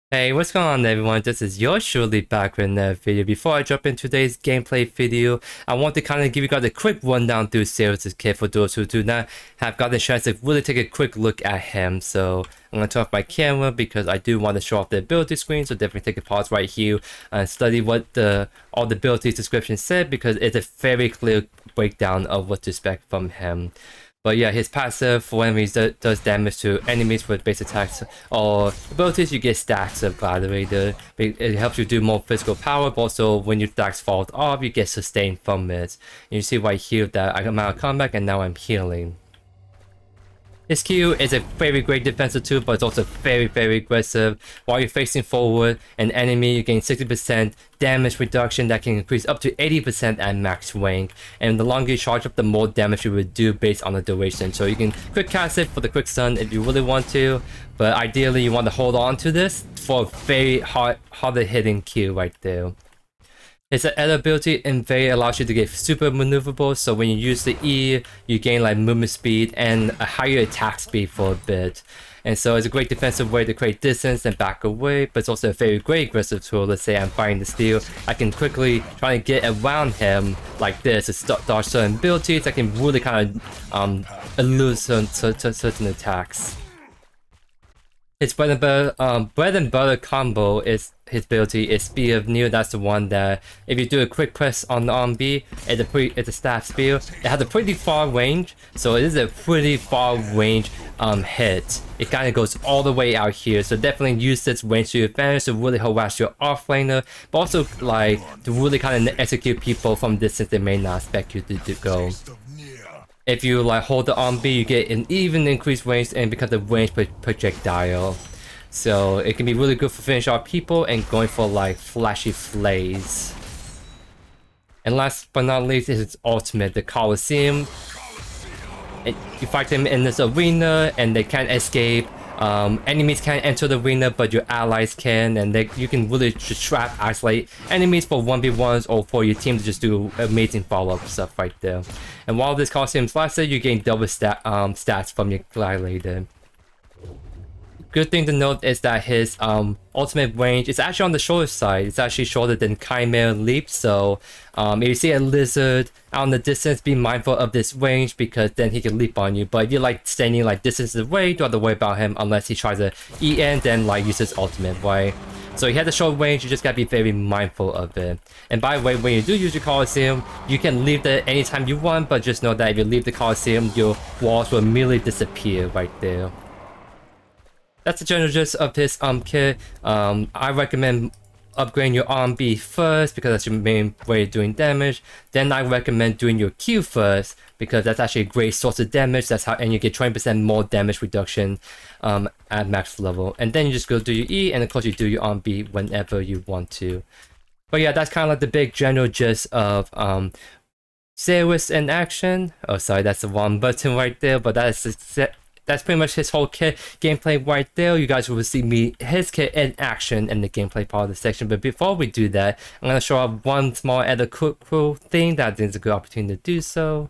Hey, what's going on everyone? This is yours truly back with another video. Before I jump into today's gameplay video, I want to kind of give you guys a quick rundown through ZARUS' kit for those who do not have gotten a chance to really take a quick look at him. So I'm going to turn off my camera because I do want to show off the ability screen, so definitely take a pause right here and study what all the abilities description said, because it's a very clear breakdown of what to expect from him. But yeah, his passive, for when he does damage to enemies with base attacks or abilities, you get stacks of Gladiator. It helps you do more physical power, but also when your stacks fall off, you get sustained from it. And you see right here that I come out of combat and now I'm healing. His Q is a very great defensive tool, but it's also very aggressive. While you're facing forward an enemy, you gain 60% damage reduction that can increase up to 80% at max rank. And the longer you charge up, the more damage you would do based on the duration. So you can quick cast it for the quick stun if you really want to, but ideally you want to hold on to this for a very harder hitting Q right there. It's an added ability and very allows you to get super maneuverable, so when you use the E, you gain like movement speed and a higher attack speed for a bit. And so it's a great defensive way to create distance and back away, but it's also a very great aggressive tool. Let's say I'm fighting the steel, I can quickly try to get around him like this to dodge certain abilities. I can really kind of elude certain attacks. His bread and butter combo is his ability is Spear of Near. That's the one that if you do a quick press on the RB, it's a staff spear. It has a pretty far range, so it is a pretty far range hit. It kind of goes all the way out here, so definitely use this range to your advantage to really harass your offlaner, but also like to really kind of execute people from distance they may not expect you to go. If you like hold the RB, you get an even increased range and becomes a range projectile. So it can be really good for finishing off people and going for like flashy flays. And last but not least is its ultimate, the Colosseum. You fight them in this arena and they can't escape. Enemies can't enter the arena, but your allies can, and you can really just trap, isolate enemies for 1v1s or for your team to just do amazing follow-up stuff right there. And while this Colosseum lasts, you gain double stats from your Gladiator. Good thing to note is that his ultimate range is actually on the shorter side. It's actually shorter than Chimera Leap, so if you see a lizard out in the distance, be mindful of this range because then he can leap on you. But if you're like standing like distance away, don't have to worry about him unless he tries to EN, then like use his ultimate, right? So he has a short range, you just gotta be very mindful of it. And by the way, when you do use your Colosseum, you can leave it anytime you want, but just know that if you leave the Colosseum, your walls will immediately disappear right there. That's the general gist of his kit. I recommend upgrading your RB first because that's your main way of doing damage. Then I recommend doing your Q first because that's actually a great source of damage. And you get 20% more damage reduction at max level. And then you just go do your E, and of course you do your RB whenever you want to. But yeah, that's kind of like the big general gist of ZARUS in action. Oh, sorry, that's the wrong button right there, but that's pretty much his whole kit gameplay right there. You guys will see his kit in action in the gameplay part of the section. But before we do that, I'm going to show off one small other cool thing that I think is a good opportunity to do so.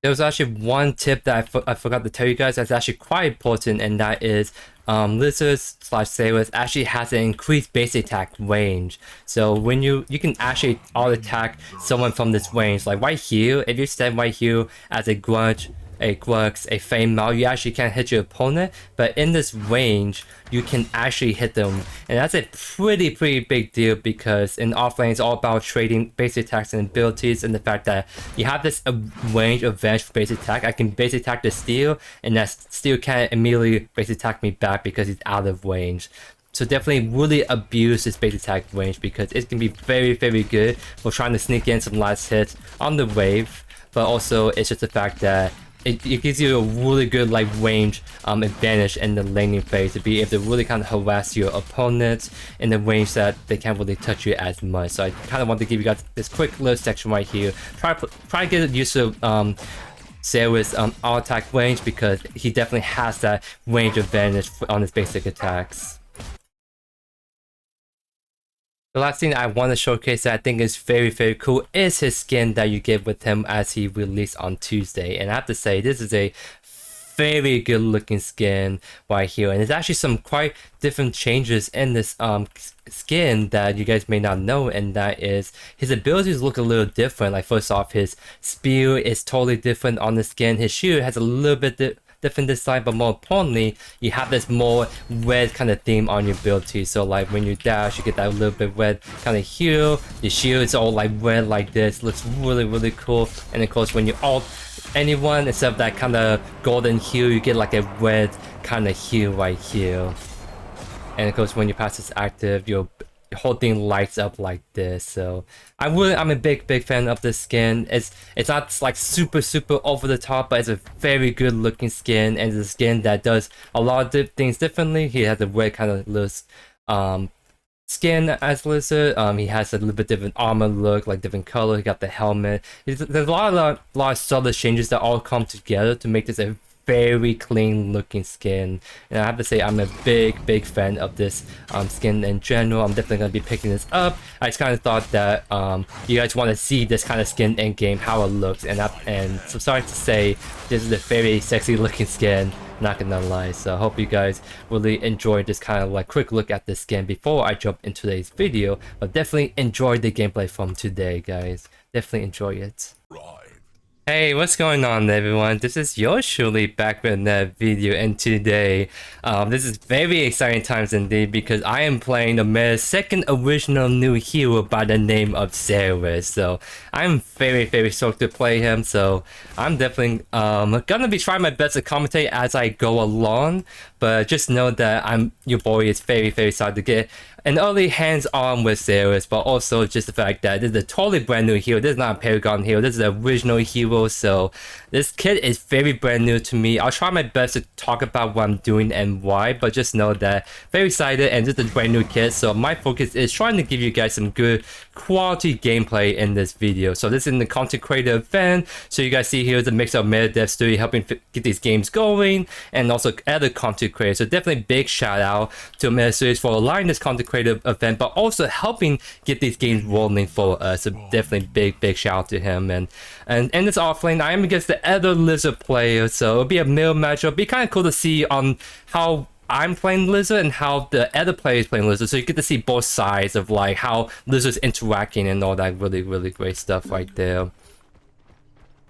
There was actually one tip that I forgot to tell you guys that's actually quite important, and that is Lizards / ZARUS actually has an increased base attack range. So when you can actually auto attack someone from this range, like right here, if you stand right here as a grudge, a Grux, a Fame Mal, you actually can't hit your opponent, but in this range, you can actually hit them. And that's a pretty big deal because in offlane, it's all about trading base attacks and abilities, and the fact that you have this range advantage for base attack. I can base attack the steel, and that steel can't immediately base attack me back because he's out of range. So definitely really abuse this base attack range because it can be very good for trying to sneak in some last hits on the wave, but also it's just the fact that it gives you a really good like range advantage in the laning phase to be able to really kind of harass your opponents in the range that they can't really touch you as much. So I kind of want to give you guys this quick little section right here. Try to get used to ZARUS auto attack range because he definitely has that range advantage on his basic attacks. The last thing I want to showcase that I think is very cool is his skin that you get with him as he released on Tuesday. And I have to say, this is a very good looking skin right here, and there's actually some quite different changes in this skin that you guys may not know, and that is his abilities look a little different. Like first off, his spear is totally different on the skin. His shield has a little bit different design, but more importantly, you have this more red kind of theme on your build too. So like when you dash, you get that little bit red kind of hue. Your shield is all like red like this. Looks really cool. And of course, when you ult anyone, instead of that kind of golden hue, you get like a red kind of hue right here. And of course, when your passive is active, your whole thing lights up like this. So I'm a big fan of this skin. It's not like super over the top, but it's a very good looking skin, and it's a skin that does a lot of things differently. He has a red kind of loose skin as Lizard. He has a little bit different armor look, like different color. He got the helmet. There's a lot of subtle changes that all come together to make this a very clean looking skin, and I have to say I'm a big fan of this skin in general. I'm definitely gonna be picking this up. I just kind of thought that you guys want to see this kind of skin in game, how it looks, and so sorry to say this is a very sexy looking skin, not gonna lie. So I hope you guys really enjoyed this kind of like quick look at this skin before I jump into today's video, but definitely enjoy the gameplay from today, guys. Definitely enjoy it. Hey, what's going on everyone? This is yours truly back with another video, and today this is very exciting times indeed, because I am playing Omeda's second original new hero by the name of ZARUS. So I'm very stoked to play him. So I'm definitely gonna be trying my best to commentate as I go along, but just know that your boy is very excited to get an early hands-on with ZARUS, but also just the fact that this is a totally brand new hero. This is not a Paragon hero, this is the original hero, so this kit is very brand new to me. I'll try my best to talk about what I'm doing and why, but just know that very excited, and this is a brand new kit, so my focus is trying to give you guys some good quality gameplay in this video. So this is in the content creator event, so you guys see here is a mix of Omeda Studios helping get these games going, and also other content creators. So definitely big shout out to Omeda Studios for allowing this content creator event, but also helping get these games rolling for us. So definitely big shout out to him. And in this offlane, I am against the other Lizard player, so it'll be a middle matchup. It'll be kind of cool to see on how I'm playing Lizard and how the other player is playing Lizard, so you get to see both sides of like how Lizard's interacting and all that really great stuff right there.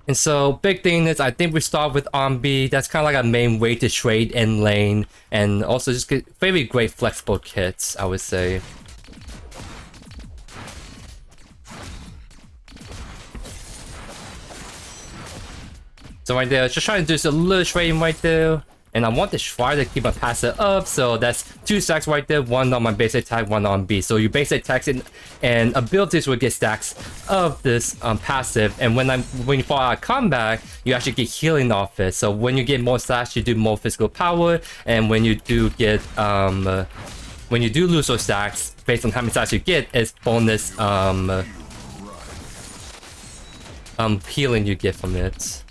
And so big thing is, I think we start with B. That's kind of like a main way to trade in lane, and also just get very great flexible kits, I would say. So right there, just trying to do just a little trading right there. And I want to try to keep my passive up, so that's 2 stacks right there, 1 on my base attack, 1 on B. So your base attacks and abilities will get stacks of this passive, and when you fall out of combat, you actually get healing off it. So when you get more stacks, you do more physical power, and when you do get when you do lose those stacks, based on how many stacks you get, it's bonus healing you get from it.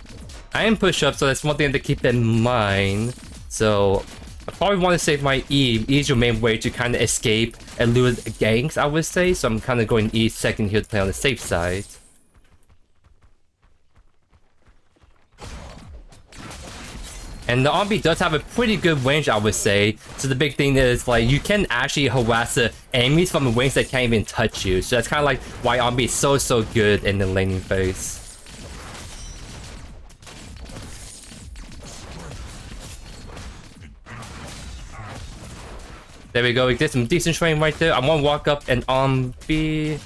I am push up, so that's one thing to keep in mind. So I probably want to save my E. E is your main way to kind of escape and lure ganks, I would say. So I'm kind of going E second here to play on the safe side. And the RB does have a pretty good range, I would say. So the big thing is, like, you can actually harass the enemies from a range that can't even touch you. So that's kind of like why RB is so good in the laning phase. There we go, we did some decent training right there. I want to walk up and B.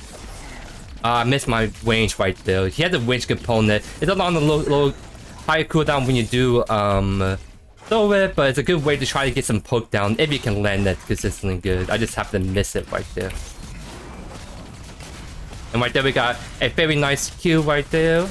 I missed my range right there. He had the range component. It's on the low higher cooldown when you do throw it, but it's a good way to try to get some poke down if you can land that consistently good. I just have to miss it right there. And right there we got a very nice Q right there.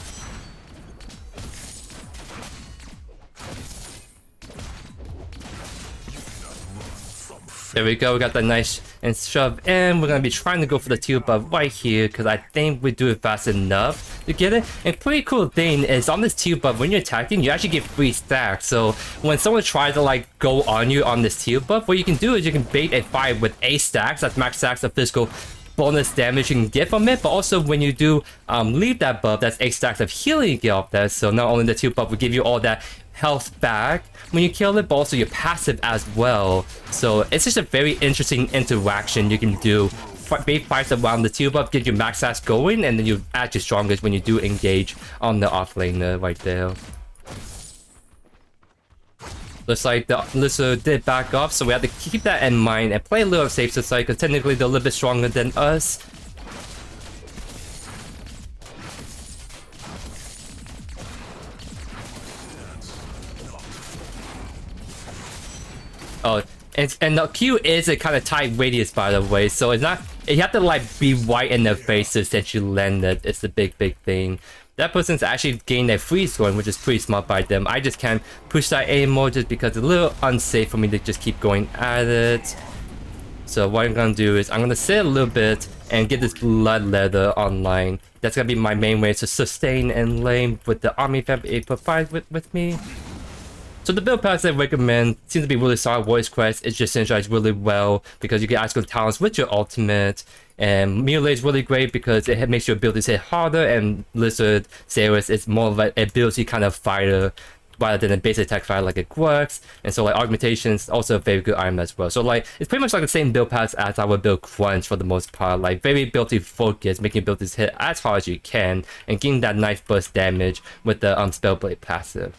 There we go, we got that nice and shove in. We're gonna be trying to go for the T buff right here, because I think we do it fast enough to get it. And pretty cool thing is, on this T buff, when you're attacking, you actually get 3 stacks. So when someone tries to like go on you on this T buff, what you can do is you can bait a fight with 8 stacks. That's max stacks of physical bonus damage you can get from it, but also when you do leave that buff, that's 8 stacks of healing you get off that. So not only the 2 buff will give you all that health back when you kill it, but also your passive as well. So it's just a very interesting interaction you can do. Bait fights around the 2 buff, get your max stats going, and then you add your strongest when you do engage on the offlaner right there. Looks like the Lizard did back off, so we have to keep that in mind and play a little safe side, because technically they're a little bit stronger than us. Oh, and the Q is a kind of tight radius, by the way, so it's not... You have to like be right in their faces since you land it. It's the big thing. That person's actually gained a free scoring, which is pretty smart by them. I just can't push that anymore just because it's a little unsafe for me to just keep going at it. So what I'm gonna do is I'm gonna sit a little bit and get this blood leather online. That's gonna be my main way to sustain and lane with the army fam it provides with me. So the build packs I recommend seems to be really solid. Voice Crest, it just synergizes really well because you get Iceskorn Talons with your ultimate. And Mutilator is really great because it makes your abilities hit harder, and Lizard ZARUS is more of an ability kind of fighter rather than a base attack fighter like it works. And so like Augmentation is also a very good item as well. So like it's pretty much like the same build paths as our build Crunch for the most part. Like very ability focused, making abilities hit as hard as you can and getting that nice burst damage with the Spellblade passive.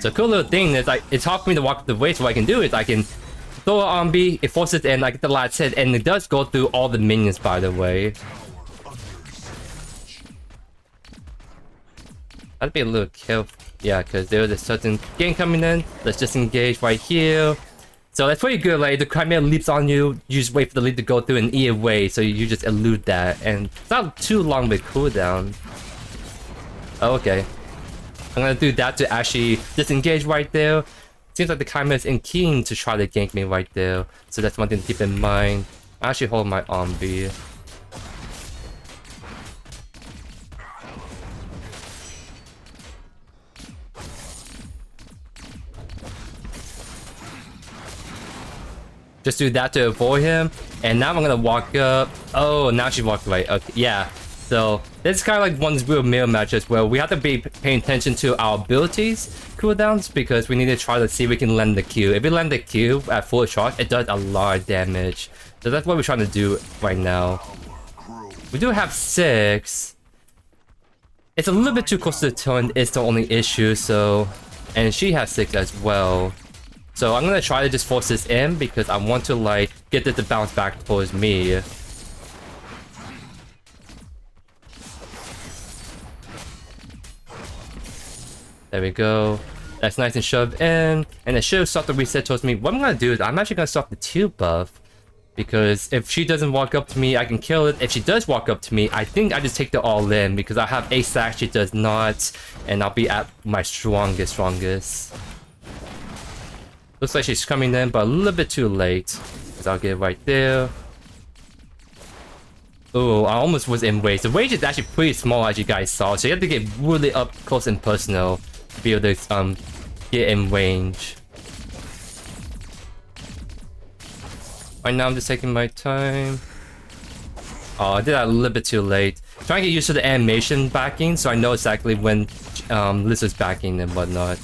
So cool little thing is like it's hard for me to walk the way, so what I can do is I can throw an RB, it forces it in, I get the last hit, and it does go through all the minions, by the way. That'd be a little careful. Yeah, because there's a certain game coming in. Let's just engage right here. So that's pretty good. Like the Chimera leaps on you, you just wait for the leap to go through and eat away, so you just elude that. And it's not too long of a cooldown. Oh, okay. I'm gonna do that to actually disengage right there. Seems like the Chimera is keen to try to gank me right there, so that's one thing to keep in mind. I actually hold my B. Just do that to avoid him, and now I'm gonna walk up. Oh, now she walked away. Okay, yeah. So this is kind of like one of these real mirror matches where we have to be paying attention to our abilities cooldowns because we need to try to see if we can land the Q. If we land the Q at full charge, it does a lot of damage. So that's what we're trying to do right now. We do have 6. It's a little bit too close to the turn, it's the only issue, so... And she has 6 as well. So I'm gonna try to just force this in because I want to like get it to bounce back towards me. There we go. That's nice and shoved in. And it should start the reset towards me. What I'm gonna do is I'm actually gonna stop the 2 buff. Because if she doesn't walk up to me, I can kill it. If she does walk up to me, I think I just take the all in. Because I have 8 stacks, she does not. And I'll be at my strongest. Looks like she's coming in, but a little bit too late. So I'll get it right there. Oh, I almost was in range. The range is actually pretty small as you guys saw. So you have to get really up close and personal to be able to get in range. Right now I'm just taking my time. Oh, I did that a little bit too late. Trying to get used to the animation backing so I know exactly when Lizard's backing and whatnot.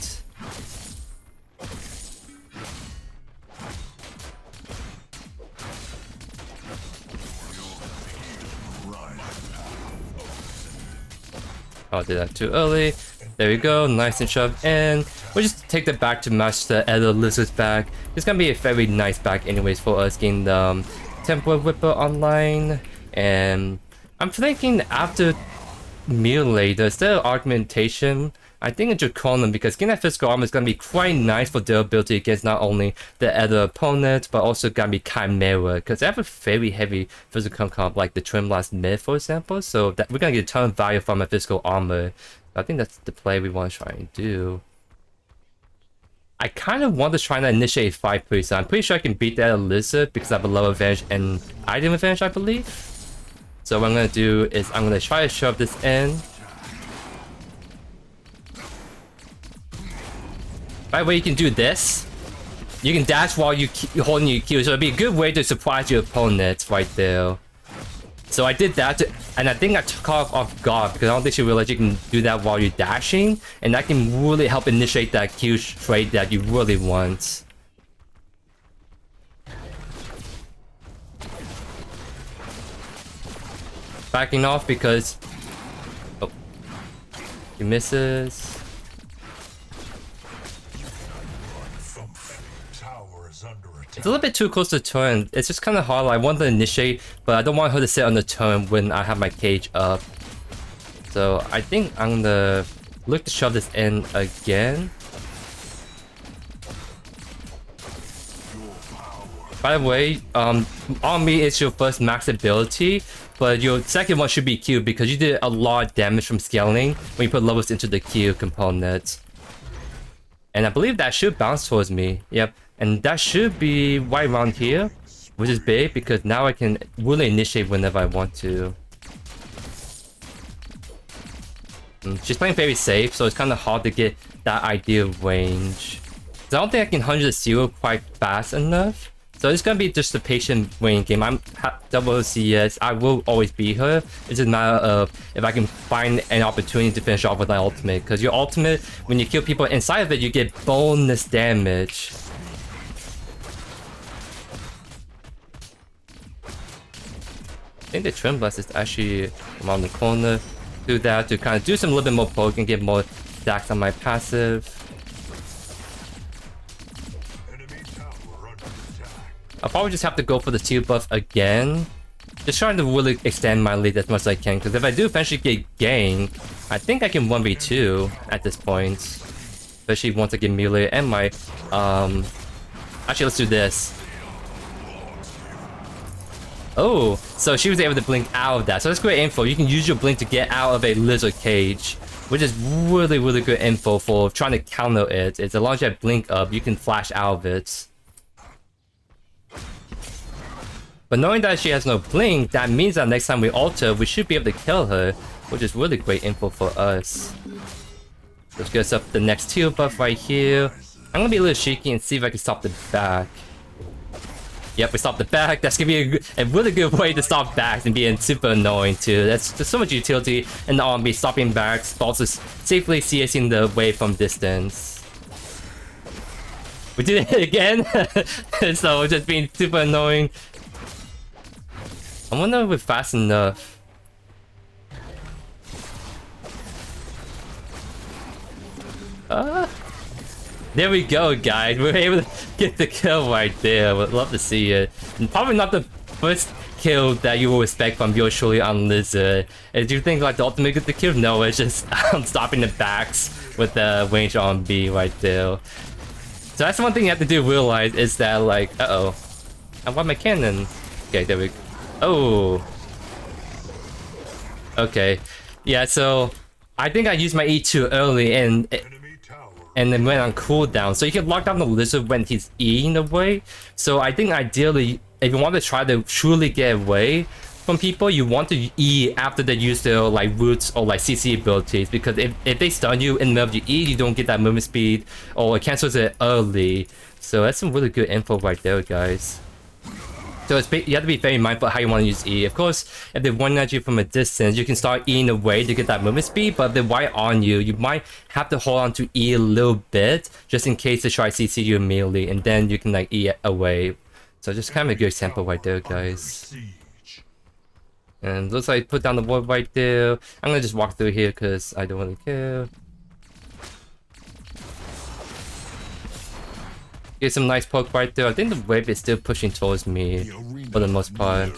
Oh, I did that too early. There we go, nice and shoved in. We'll just take the back to match the other Lizard's back. It's gonna be a very nice back anyways for us getting the Temple Whipper online. And I'm thinking after Mutilator, instead of Augmentation, I think a Draconum, because getting that physical armor is gonna be quite nice for durability against not only the other opponent, but also gonna be Chimera, because they have a very heavy physical comp like the Trim Blast mid, for example, so that we're gonna get a ton of value from a physical armor. I think that's the play we want to try and do. I kind of want to try and initiate 5 pretty soon. I'm pretty sure I can beat that Lizard because I have a low advantage and item advantage, I believe. So what I'm gonna do is I'm gonna try to shove this in. By the way, you can do this. You can dash while you're holding your Q, so it'd be a good way to surprise your opponents right there. So I did that, and I think I took off guard because I don't think she realized you can do that while you're dashing, and that can really help initiate that Q trade that you really want. Backing off because... Oh. He misses. It's a little bit too close to turn. It's just kind of hard. I want to initiate, but I don't want her to sit on the turn when I have my cage up. So I think I'm gonna look to shove this in again. By the way, on me it's your first max ability, but your second one should be Q because you did a lot of damage from scaling when you put levels into the Q component. And I believe that should bounce towards me. Yep. And that should be right around here, which is big because now I can really initiate whenever I want to. She's playing very safe, so it's kind of hard to get that ideal range. So I don't think I can 100 0 quite fast enough. So it's gonna be just a patient waiting game. I'm double CS. I will always beat her. It's just a matter of if I can find an opportunity to finish off with my ultimate. Because your ultimate, when you kill people inside of it, you get bonus damage. I think the Trim Blast is actually around the corner. Do that to kind of do some little bit more poke and get more stacks on my passive. I'll probably just have to go for the Steel buff again. Just trying to really extend my lead as much as I can. Because if I do eventually get ganked, I think I can 1v2 at this point. Especially once I get Mutilator and my... Actually, let's do this. Oh, so she was able to blink out of that. So that's great info. You can use your blink to get out of a lizard cage, which is really, really good info for trying to counter it. It's as long as you have blink up, you can flash out of it. But knowing that she has no blink, that means that next time we alter, we should be able to kill her, which is really great info for us. Let's get us up the next teal buff right here. I'm gonna be a little shaky and see if I can stop the back. Yep, we stopped the back. That's gonna be a really good way to stop backs and being super annoying too. There's so much utility in the RB stopping backs, but also safely CSing the wave from distance. We did it again, so just being super annoying. I wonder if we're fast enough. There we go, guys. We were able to get the kill right there. Would love to see it. And probably not the first kill that you will expect from JoeYoursTruly on Lizard. Do you think like the ultimate get the kill? No, it's just stopping the backs with the range on B right there. So that's one thing you have to do realize is that like, I want my cannon. Okay, there we go. Oh. Okay. Yeah, so I think I used my E too early and then went on cooldown. So you can lock down the lizard when he's Eing away. So I think ideally, if you want to try to truly get away from people, you want to E after they use their like roots or like CC abilities. Because if they stun you in the middle of your E, you don't get that movement speed or it cancels it early. So that's some really good info right there, guys. So you have to be very mindful of how you want to use E. Of course, if they're running at you from a distance, you can start Eing away to get that movement speed, but if they're right on you, you might have to hold on to E a little bit, just in case they try CC you immediately, and then you can like E away. So just kind of a good example right there, guys. And looks like put down the ward right there. I'm gonna just walk through here because I don't really care. Get some nice poke right there. I think the wave is still pushing towards me for the most part.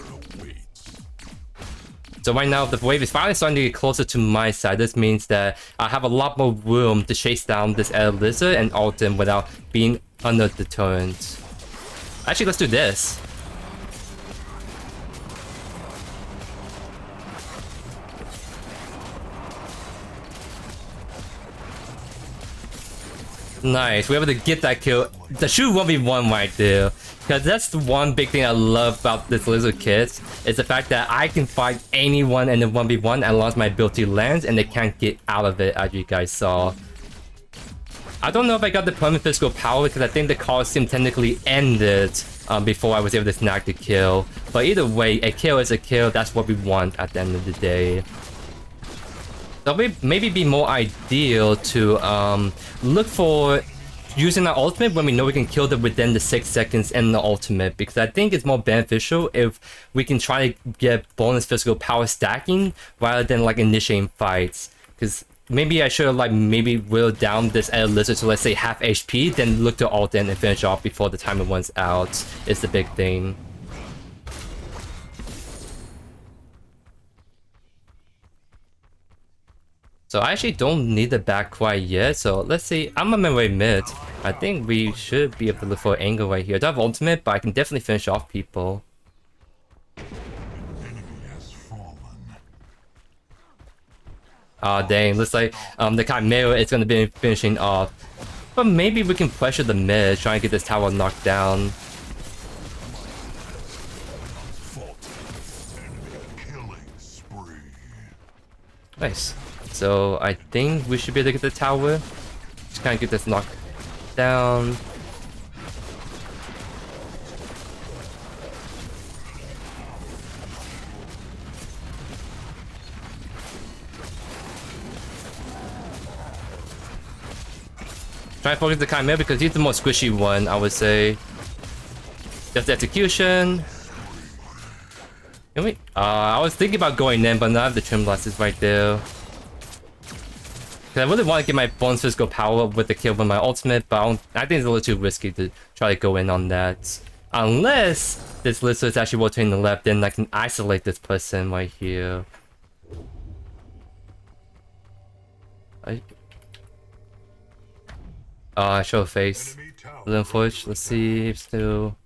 So right now, the wave is finally starting to get closer to my side. This means that I have a lot more room to chase down this lizard and ult him without being under the turret. Actually, let's do this. Nice, we're able to get that kill. The shoot 1v1 right there. Because that's the one big thing I love about this lizard kit. Is the fact that I can fight anyone in the 1v1 as long as my ability lands and they can't get out of it, as you guys saw. I don't know if I got the permanent physical power because I think the Coliseum technically ended before I was able to snag the kill. But either way, a kill is a kill. That's what we want at the end of the day. So maybe be more ideal to look for using our ultimate when we know we can kill them within the 6 seconds in the ultimate, because I think it's more beneficial if we can try to get bonus physical power stacking rather than like initiating fights. Because maybe I should have like maybe whittled down this lizard to, let's say, half HP, then look to ult in and finish off before the timer runs out is the big thing. So I actually don't need the back quite yet, so let's see. I'm on my way mid. I think we should be able to look for an angle right here. I don't have ultimate, but I can definitely finish off people. Ah, dang, looks like the Chimera is gonna be finishing off. But maybe we can pressure the mid, try and get this tower knocked down. Nice. So I think we should be able to get the tower. Just kind of get this knocked down. Try to focus the Chimera because he's the most squishy one, I would say. Just the execution. Can we? I was thinking about going in, but now I have the Trim Blasters right there. Because I really want to get my bonus physical power with the kill with my ultimate, but I think it's a little too risky to try to go in on that. Unless this lizard is actually rotating the left, then I can isolate this person right here. I show a face. Unfortunately, let's see if still.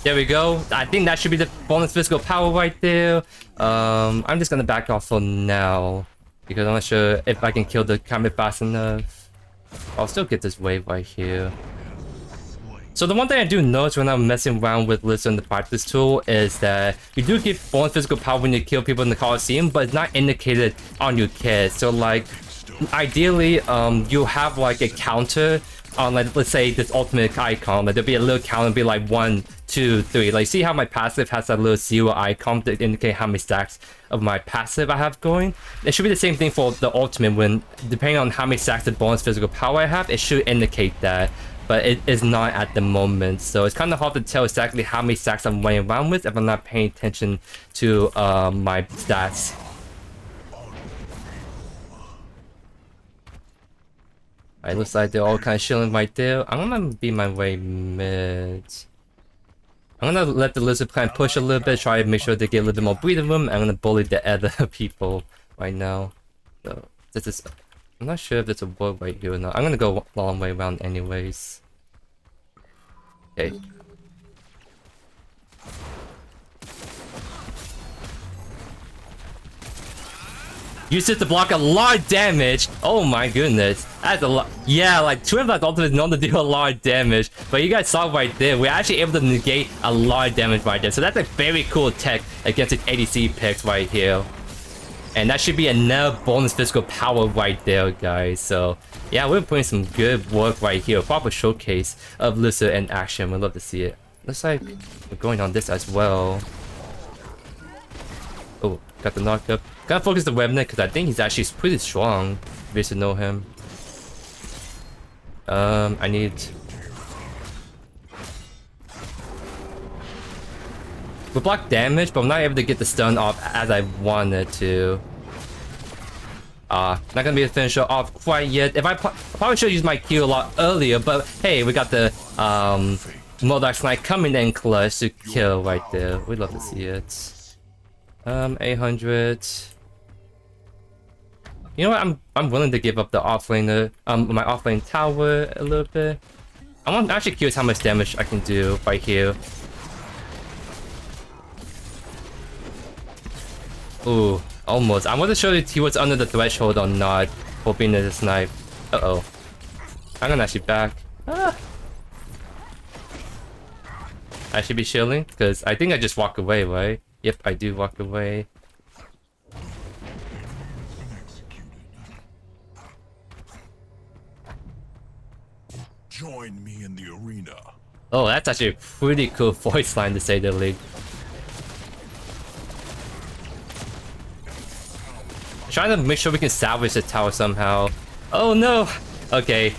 There we go. I think that should be the bonus physical power right there. I'm just gonna back off for now because I'm not sure if I can kill the Chimera fast enough. I'll still get this wave right here. So the one thing I do notice when I'm messing around with Lizard and the practice tool is that you do get bonus physical power when you kill people in the Coliseum, but it's not indicated on your kit. So like, ideally, you have like a counter on, like, let's say this ultimate icon. Like there'll be a little counter, be like 1, 2, 3. Like, see how my passive has that little 0 icon to indicate how many stacks of my passive I have going? It should be the same thing for the ultimate. When depending on how many stacks of bonus physical power I have, it should indicate that. But it is not at the moment, so it's kind of hard to tell exactly how many stacks I'm running around with if I'm not paying attention to my stats. Alright, looks like they're all kind of chilling right there. I'm gonna be my way mid. I'm gonna let the lizard clan push a little bit, try to make sure they get a little bit more breathing room. I'm gonna bully the other people right now. So this is. I'm not sure if there's a wall right here or not. I'm gonna go a long way around anyways. Okay. Use it to block a lot of damage. Oh my goodness. That's a lot. Yeah, like Twin Blast ultimate is known to do a lot of damage. But you guys saw right there, we're actually able to negate a lot of damage right there. So that's a very cool tech against its ADC picks right here. And that should be enough bonus physical power right there, guys. So yeah, we're putting some good work right here. A proper showcase of Lizard in action. We'd love to see it. Looks like we're going on this as well. Oh, got the knock up. Gotta focus the Remnant because I think he's actually pretty strong. If you should know him. I need. We block damage, but I'm not able to get the stun off as I wanted to. Not gonna be able to finish it off quite yet. If I probably should use my Q a lot earlier, but hey, we got the Modox Knight coming in clutch to kill right there. We'd love to see it. 800. You know what? I'm willing to give up the offlaner, my offlane tower a little bit. I'm actually curious how much damage I can do right here. Ooh, almost. I wasn't sure if he was under the threshold or not for being in the snipe. Uh-oh. I'm gonna actually back. Ah. I should be chilling, because I think I just walk away, right? Yep, I do walk away. Join me in the arena. Oh, that's actually a pretty cool voice line to say the least. Trying to make sure we can salvage the tower somehow. Oh no! Okay.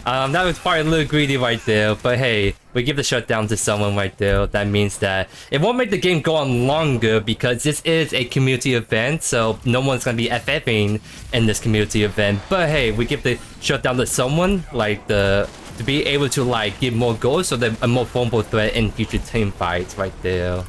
That was probably a little greedy right there, but hey, we give the shutdown to someone right there. That means that it won't make the game go on longer because this is a community event, so no one's gonna be FFing in this community event. But hey, we give the shutdown to someone, like to be able to like give more goals, so they're a more formidable threat in future team fights right there.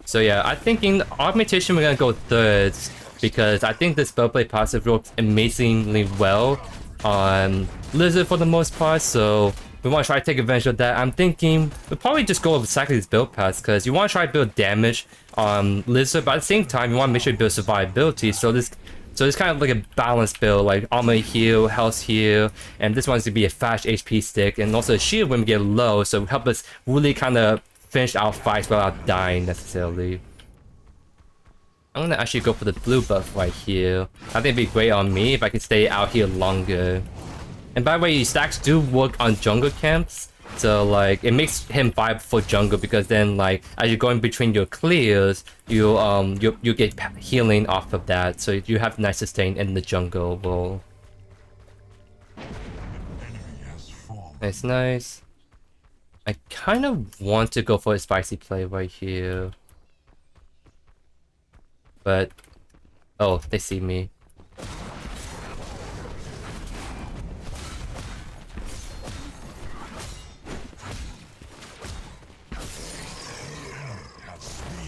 So yeah, I'm thinking Augmentation we're gonna go thirds because I think this spellplay passive works amazingly well on Lizard for the most part, so we want to try to take advantage of that. I'm thinking we'll probably just go with exactly this build pass because you want to try to build damage on Lizard, but at the same time you want to make sure you build survivability. So this kind of like a balanced build, like armor heal, health heal, and this one's to be a fast HP stick, and also a shield when we get low, so help us really kind of finish our fights without dying necessarily. I'm gonna actually go for the blue buff right here. I think it'd be great on me if I can stay out here longer. And by the way, stacks do work on jungle camps, so like it makes him vibe for jungle because then like as you're going between your clears, you get healing off of that, so you have nice sustain in the jungle role. It's nice. I kind of want to go for a spicy play right here. But... oh, they see me.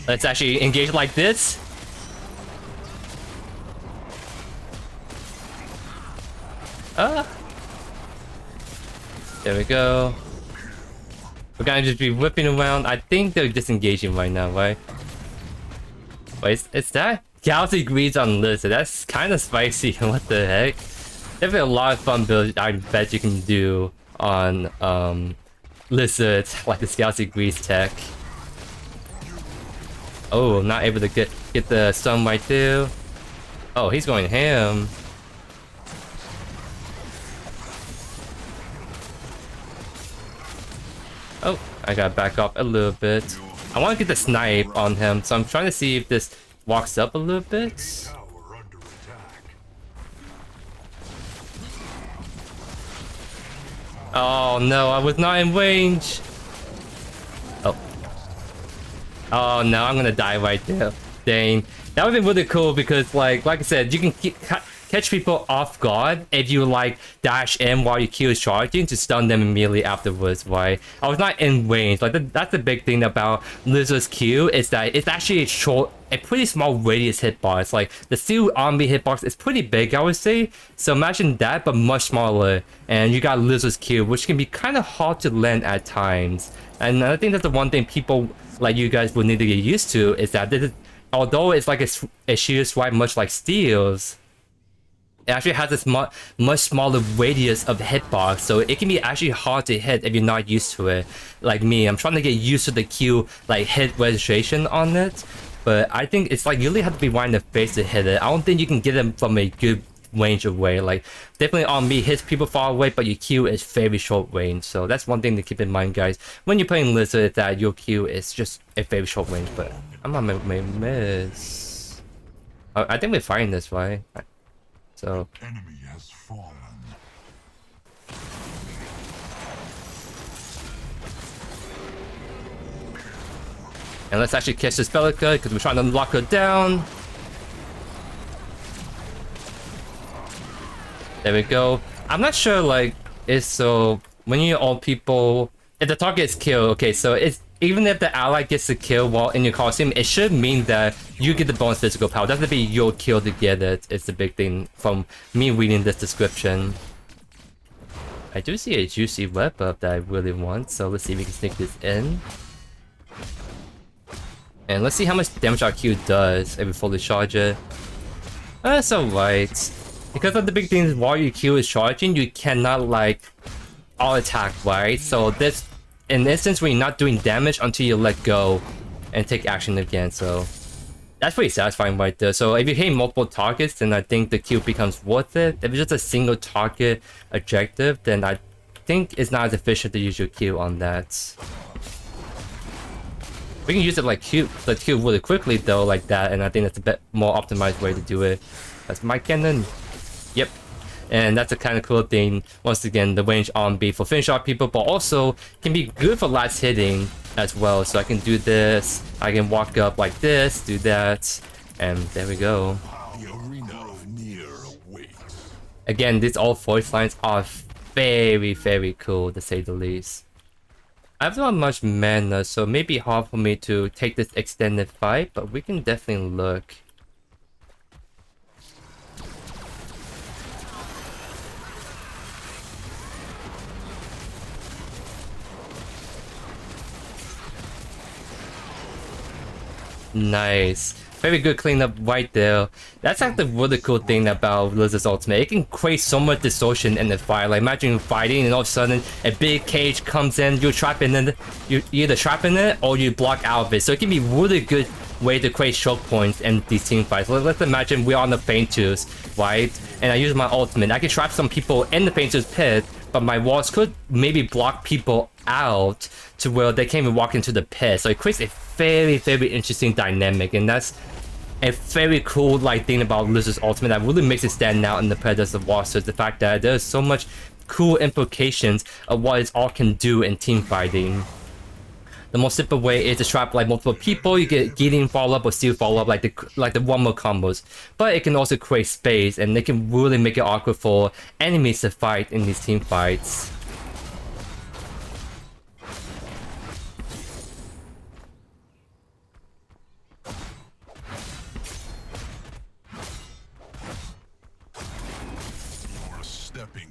Let's actually engage like this. There we go. We're gonna just be whipping around. I think they're disengaging right now, right? Wait, is that Galaxy Greaves on Lizard? That's kind of spicy. What the heck? There's a lot of fun builds I bet you can do on Lizard, like this Galaxy Greaves tech. Oh, not able to get the stun right there. Oh, he's going ham. Oh, I gotta back off a little bit. I want to get the snipe on him, so I'm trying to see if this walks up a little bit. Oh no, I was not in range. Oh. Oh no, I'm gonna die right there. Dang. That would be really cool because like I said, you can catch people off guard if you like dash in while your Q is charging to stun them immediately afterwards, right? I was not in range. Like that's the big thing about Lizard's Q is that it's actually a pretty small radius hitbox. Like the Steel Army hitbox is pretty big, I would say. So imagine that, but much smaller. And you got Lizard's Q, which can be kind of hard to land at times. And I think that's the one thing people like you guys will need to get used to is that although it's like a shield swipe much like Steel's, it actually has this much smaller radius of hitbox, so it can be actually hard to hit if you're not used to it. Like me, I'm trying to get used to the Q like hit registration on it, but I think it's like you really have to be right in the face to hit it. I don't think you can get them from a good range away. Like definitely on me hits people far away, but your Q is very short range, so that's one thing to keep in mind, guys, when you're playing Lizard, that your Q is just a very short range. But I'm on my miss. I think we're fighting this, right? So Enemy has fallen. and let's actually catch this Belica because we're trying to lock her down. There we go. I'm not sure like it's so when you all people if the target is killed, okay, so it's even if the ally gets the kill while in your costume, it should mean that you get the bonus physical power. Doesn't be your kill to get it. It's the big thing from me reading this description. I do see a juicy web up that I really want, so let's see if we can sneak this in. And let's see how much damage our Q does if we fully charge it. That's alright. Because of the big thing is while your Q is charging, you cannot like all attack, right? So this an instance where you're not doing damage until you let go and take action again. So that's pretty satisfying right there. So if you hit multiple targets, then I think the Q becomes worth it. If it's just a single target objective, then I think it's not as efficient to use your Q on that. We can use it like the Q really quickly though, like that, and I think that's a bit more optimized way to do it. That's my cannon. Yep. And that's a kind of cool thing. Once again, the range on B for finish off people, but also can be good for last hitting as well. So I can do this, I can walk up like this, do that, and there we go. The arena of near awaits. Again, these all voice lines are very, very cool to say the least. I have not much mana, so it may be hard for me to take this extended fight, but we can definitely look. Nice. Very good cleanup right there. That's like the really cool thing about Blizzard's ultimate. It can create so much distortion in the fight. Like imagine fighting and all of a sudden a big cage comes in, you're trapped in it, you either trap in it or you block out of it. So it can be really good way to create choke points in these team fights. Let's imagine we're on the Painters, right? And I use my ultimate. I can trap some people in the Painters pit, but my walls could maybe block people out to where they can't even walk into the pit. So it creates a very, very interesting dynamic, and that's a very cool like thing about Blizzard's ultimate that really makes it stand out in the Predecessor rosters. The fact that there's so much cool implications of what it all can do in team fighting. The most simple way is to trap like multiple people. You get Gideon follow up or Steel follow up like the one more combos. But it can also create space, and they can really make it awkward for enemies to fight in these team fights.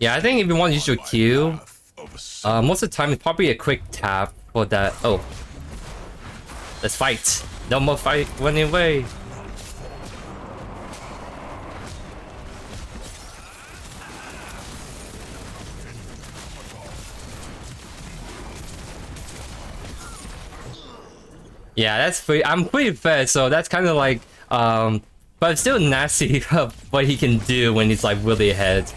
Yeah, I think if you want to use your Q, most of the time it's probably a quick tap for that. Oh, let's fight! No more fight running away. Yeah, that's free. I'm pretty fair, so that's kind of like but it's still nasty of what he can do when he's like really ahead.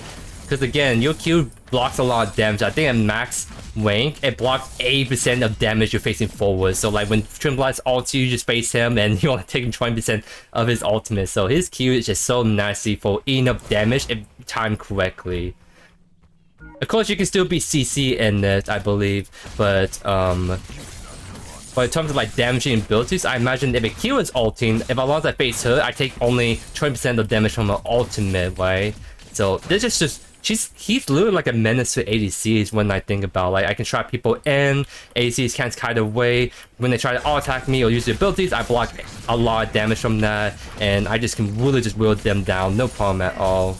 Because again, your Q blocks a lot of damage. I think at max rank, it blocks 80% of damage you're facing forward. So like when Trimblast ults you just face him and you want to take him 20% of his ultimate. So his Q is just so nasty for eating up damage if timed correctly. Of course, you can still be CC in it, I believe, but in terms of like damaging abilities, I imagine if a Q is ulting, if as long as I face her, I take only 20% of damage from her ultimate, right? So this is just he's literally like a menace to ADCs when I think about like I can trap people in, ADCs can't kite away. When they try to all attack me or use the abilities, I block a lot of damage from that, and I just can really just wield them down, no problem at all.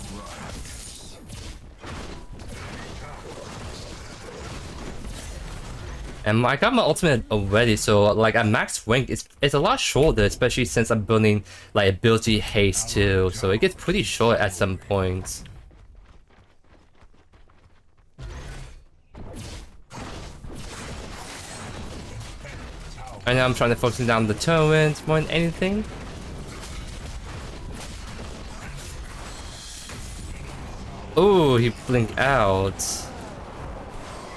And I got my ultimate already, so like at max rank, it's a lot shorter, especially since I'm building like ability haste too, so it gets pretty short at some points. Right now I'm trying to focus down the turrets more than anything. Ooh, he blinked out.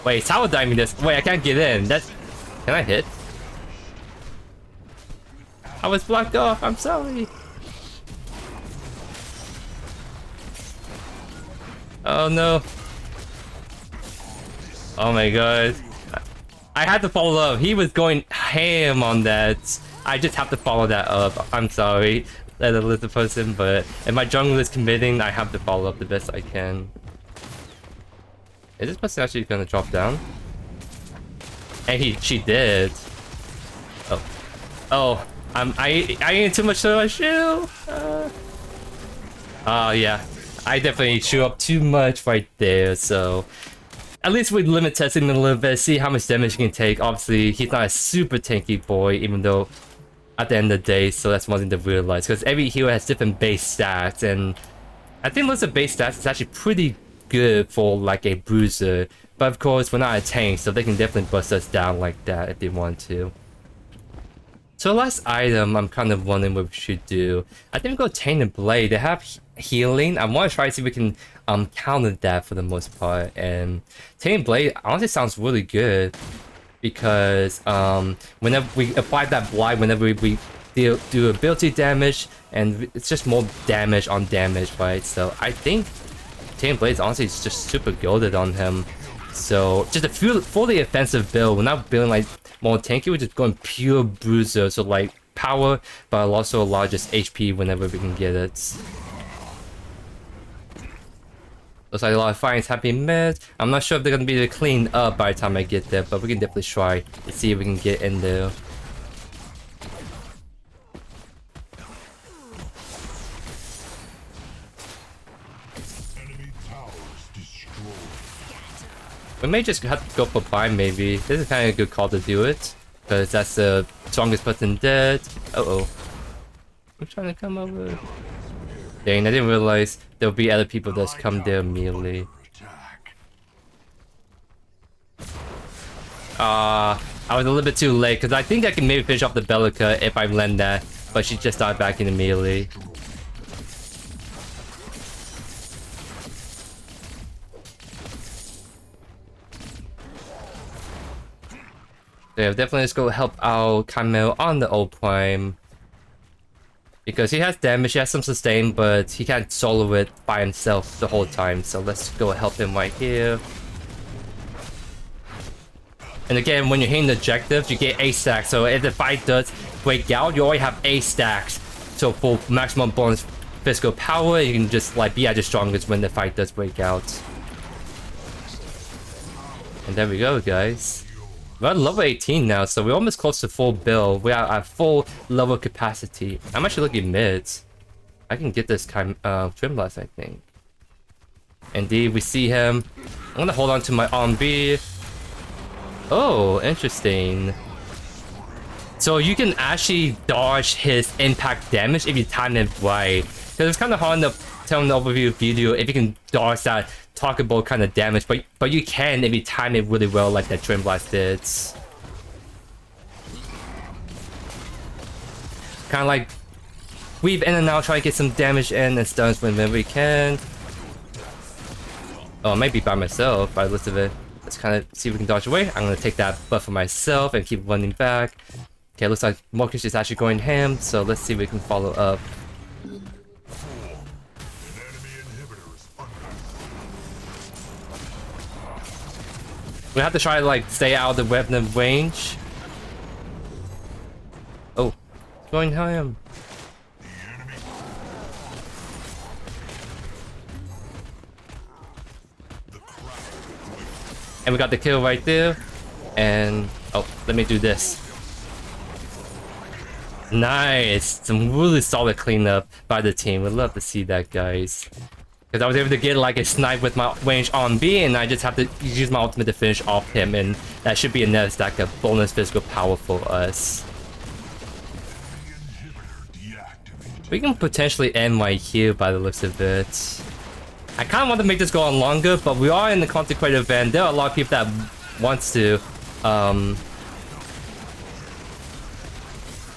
Wait, tower diving this. Wait, I can't get in. That's. Can I hit? I was blocked off. I'm sorry. Oh no. Oh my god. I had to follow up. He was going ham on that. I just have to follow that up. I'm sorry. Let a little person, but if my jungle is committing, I have to follow up the best I can. Is this person actually gonna drop down? And she did. Oh. Oh, I ate too much to my shoe. Oh yeah, I definitely chew up too much right there. So at least we limit testing him a little bit, see how much damage he can take. Obviously, he's not a super tanky boy, even though at the end of the day, so that's one thing to realize. Because every hero has different base stats, and I think most of the base stats is actually pretty good for like a bruiser. But of course, we're not a tank, so they can definitely bust us down like that if they want to. So last item, I'm kind of wondering what we should do. I think we go Tainted Blade. They have healing. I want to try to see if we can counter that for the most part. And Tainted Blade honestly sounds really good because whenever we apply that blight, whenever we do ability damage, and it's just more damage on damage, right? So I think Tainted Blade honestly is just super goated on him. So just a fully offensive build. We're not building like more tanky, we're just going pure bruiser, so like power, but also largest HP whenever we can get it. Looks like a lot of fights happy mid. I'm not sure if they're gonna be cleaned up by the time I get there, but we can definitely try to see if we can get in there. We may just have to go for bind maybe. This is kind of a good call to do it, because that's the strongest person dead. Uh-oh. I'm trying to come over. Dang, I didn't realize there'll be other people that's come there immediately. I was a little bit too late, because I think I can maybe finish off the Bellica if I land that, but she just died back in immediately. Yeah, definitely let's go help out Camille on the old prime. Because he has damage, he has some sustain, but he can't solo it by himself the whole time. So let's go help him right here. And again, when you're hitting the objectives, you get 8 stacks. So if the fight does break out, you already have 8 stacks. So for maximum bonus physical power, you can just like be at your strongest when the fight does break out. And there we go, guys. We're at level 18 now, so we're almost close to full build. We are at full level capacity. I'm actually looking mids. I can get this kind Trim Blast, I think. Indeed, we see him. I'm gonna hold on to my RB. Oh, interesting. So you can actually dodge his impact damage if you time it right. Because it's kind of hard to tell in the overview video if you can dodge that talkable kind of damage, but you can if you time it really well like that Trim Blast did. Kind of like weave in and out, try to get some damage in and stuns whenever we can. Oh, maybe by myself by the looks of it. Let's kind of see if we can dodge away. I'm gonna take that buff for myself and keep running back. Okay, looks like Marcus is actually going ham, so let's see if we can follow up. We have to try to like stay out of the weapon range. Oh, going ham. And we got the kill right there. And oh, let me do this. Nice, some really solid cleanup by the team. We'd love to see that, guys. Because I was able to get like a snipe with my range on B, and I just have to use my ultimate to finish off him, and that should be another stack of bonus physical power for us. We can potentially end right here by the looks of it. I kind of want to make this go on longer, but we are in the consecrated event. There are a lot of people that wants to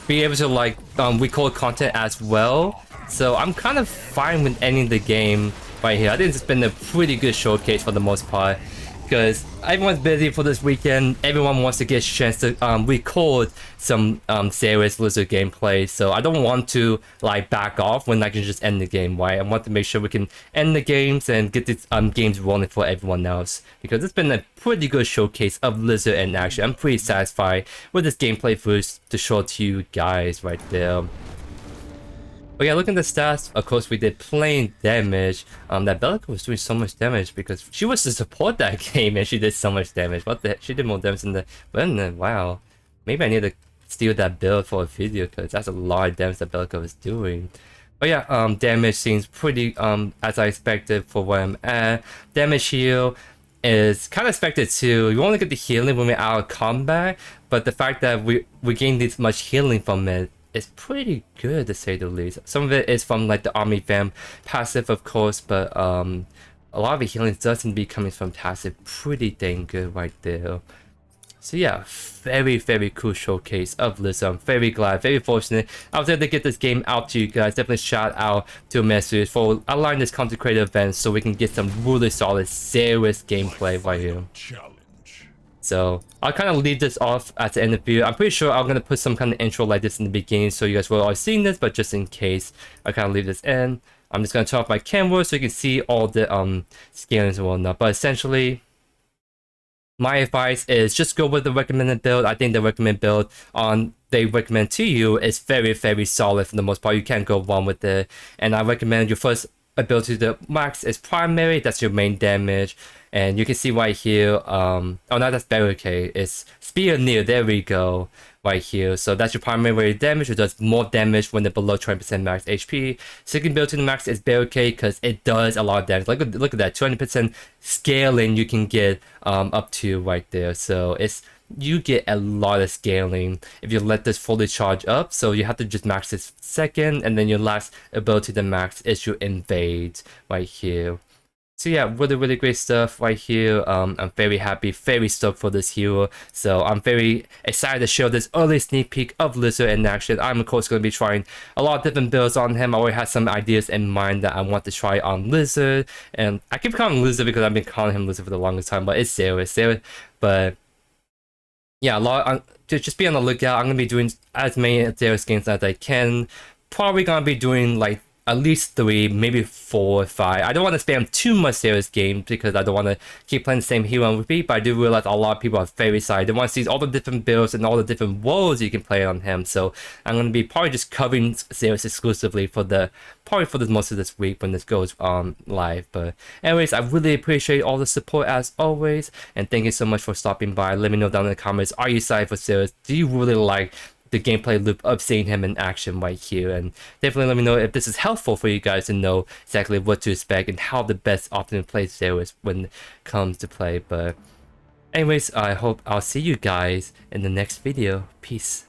be able to like record content as well. So I'm kind of fine with ending the game right here. I think it's been a pretty good showcase for the most part, because everyone's busy for this weekend. Everyone wants to get a chance to record some serious Lizard gameplay. So I don't want to like back off when I can just end the game, right? I want to make sure we can end the games and get these games rolling for everyone else, because it's been a pretty good showcase of Lizard in action. I'm pretty satisfied with this gameplay footage to show to you guys right there. But yeah, looking at the stats, of course we did plain damage. That Bellica was doing so much damage because she was to support that game and she did so much damage. What the heck? She did more damage than the Venom. Wow. Maybe I need to steal that build for a video, because that's a lot of damage that Bellica was doing. But yeah, damage seems pretty as I expected for where I'm at. Damage heal is kind of expected too. You only get the healing when we're out of combat, but the fact that we gain this much healing from it, it's pretty good to say the least. Some of it is from like the Army Fam passive, of course, but a lot of the healing doesn't be coming from passive. Pretty dang good right there. So yeah, very cool showcase of Lizzo. I'm very glad, very fortunate I was able to get this game out to you guys. Definitely shout out to Omeda Studios for allowing this content creator event so we can get some really solid, serious gameplay right here. So I'll kind of leave this off at the end of the video. I'm pretty sure I'm going to put some kind of intro like this in the beginning so you guys will all seeing this, but just in case, I kind of leave this in. I'm just going to turn off my camera so you can see all the scalings and whatnot. But essentially, my advice is just go with the recommended build. I think the recommended build they recommend to you is very solid for the most part. You can't go wrong with it. And I recommend your first ability to max is primary. That's your main damage. And you can see right here, oh no, that's barricade. It's spear near, there we go, right here. So that's your primary damage, it does more damage when they're below 20% max HP. Second ability to the max is barricade because it does a lot of damage. Look at that, 20% scaling you can get up to right there. So you get a lot of scaling if you let this fully charge up. So you have to just max this second, and then your last ability to max is your invade right here. So yeah, really great stuff right here. I'm very happy, very stoked for this hero. So I'm very excited to show this early sneak peek of Lizard in action. I'm of course going to be trying a lot of different builds on him. I already had some ideas in mind that I want to try on Lizard. And I keep calling him Lizard because I've been calling him Lizard for the longest time, but it's Sarah. But yeah, just be on the lookout. I'm going to be doing as many Zarus games as I can. Probably going to be doing like at least 3, maybe 4 or 5. I don't want to spam too much Zarus games because I don't want to keep playing the same hero on repeat, but I do realize a lot of people are very excited. They want to see all the different builds and all the different roles you can play on him. So I'm going to be probably just covering Zarus exclusively for most of this week when this goes live. But anyways, I really appreciate all the support as always, and thank you so much for stopping by. Let me know down in the comments, are you excited for Zarus? Do you really like the gameplay loop of seeing him in action right here? And definitely let me know if this is helpful for you guys to know exactly what to expect and how the best optimum plays there is when it comes to play. But anyways, I hope I'll see you guys in the next video. Peace.